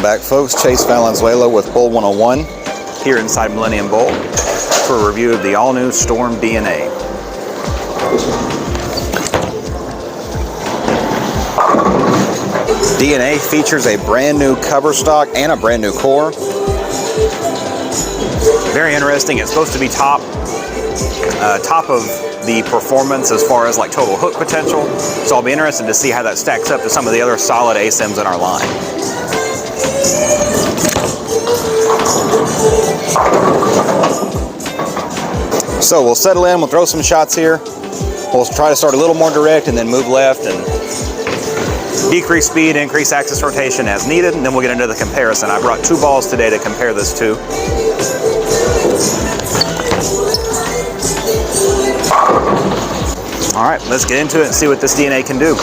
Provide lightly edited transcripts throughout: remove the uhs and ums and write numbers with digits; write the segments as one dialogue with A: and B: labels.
A: back, folks. Chase Valenzuela with Bull 101 here inside Millennium Bowl for a review of the all-new Storm DNA. DNA features a brand new cover stock and a brand new core. Very interesting. It's supposed to be top of the performance as far as like total hook potential. So I'll be interested to see how that stacks up to some of the other solid ASIMs in our line. So we'll settle in, we'll throw some shots here. We'll try to start a little more direct and then move left and decrease speed, increase axis rotation as needed, and then we'll get into the comparison. I brought 2 balls today to compare this to. All right, let's get into it and see what this DNA can do.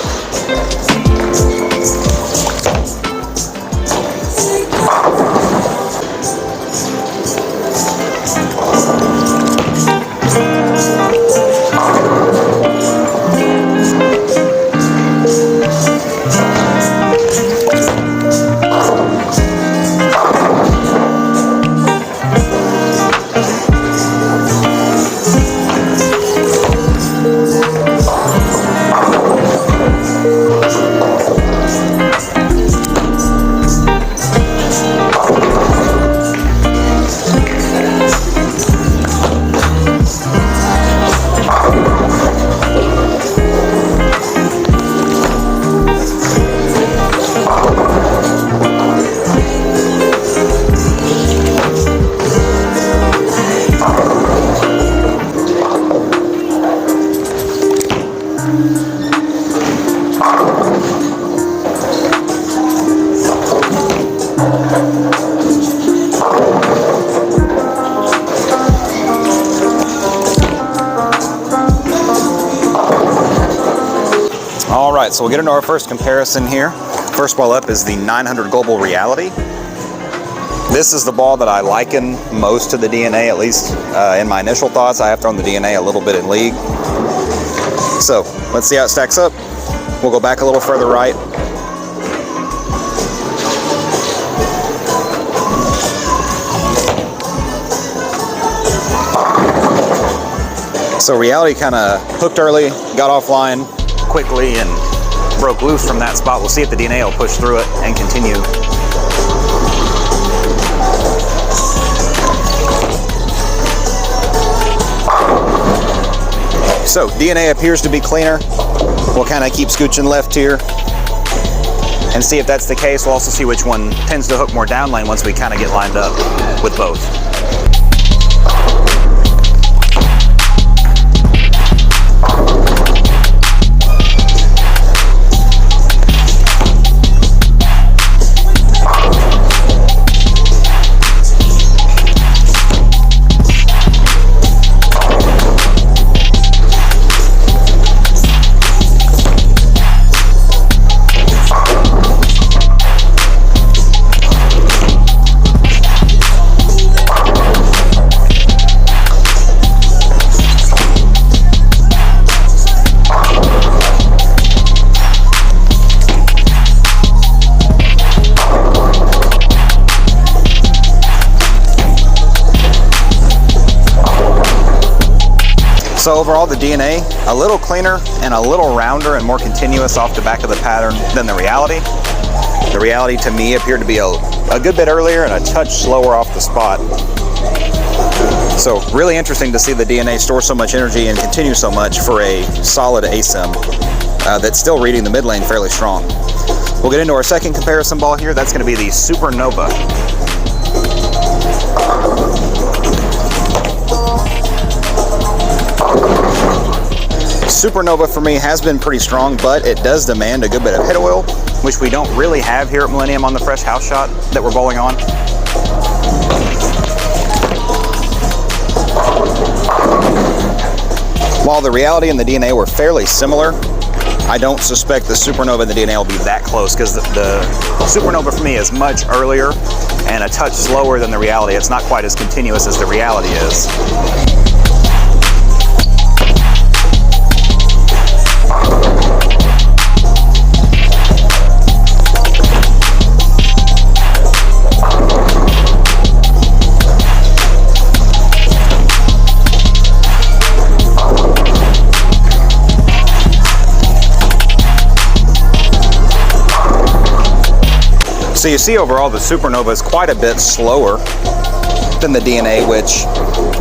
A: All right, so we'll get into our first comparison here. First ball up is the 900 Global Reality. This is the ball that I liken most to the DNA, at least in my initial thoughts. I have thrown the DNA a little bit in league. So let's see how it stacks up. We'll go back a little further right. So Reality kind of hooked early, got offline quickly, and broke loose from that spot. We'll see if the DNA will push through it and continue. So DNA appears to be cleaner. We'll kind of keep scooching left here and see if that's the case. We'll also see which one tends to hook more down lane once we kind of get lined up with both. So overall, the DNA, a little cleaner and a little rounder and more continuous off the back of the pattern than the Reality. The Reality to me appeared to be a good bit earlier and a touch slower off the spot. So really interesting to see the DNA store so much energy and continue so much for a solid ASIM that's still reading the mid lane fairly strong. We'll get into our second comparison ball here. That's going to be the Supernova. Supernova for me has been pretty strong, but it does demand a good bit of head oil, which we don't really have here at Millennium on the fresh house shot that we're bowling on. While the Reality and the DNA were fairly similar, I don't suspect the Supernova and the DNA will be that close, because the Supernova for me is much earlier and a touch slower than the Reality. It's not quite as continuous as the Reality is. So you see overall the Supernova is quite a bit slower than the DNA, which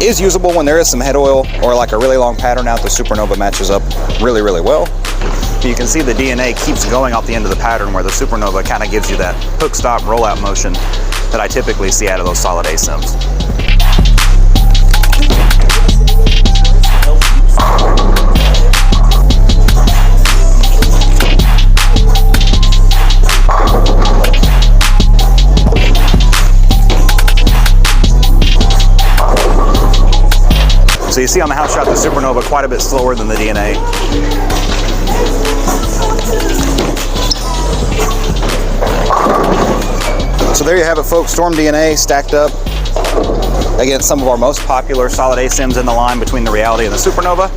A: is usable when there is some head oil or like a really long pattern out. The Supernova matches up really, really well. But you can see the DNA keeps going off the end of the pattern, where the Supernova kind of gives you that hook stop rollout motion that I typically see out of those solid A sims. So you see on the house shot the Supernova quite a bit slower than the DNA. So there you have it, folks. Storm DNA stacked up against some of our most popular solid A sims in the line between the Reality and the Supernova.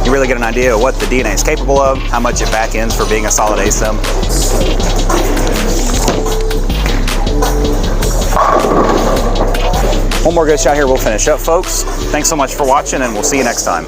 A: You really get an idea of what the DNA is capable of, how much it back ends for being a solid A sim. One more good shot here, we'll finish up, folks. Thanks so much for watching, and we'll see you next time.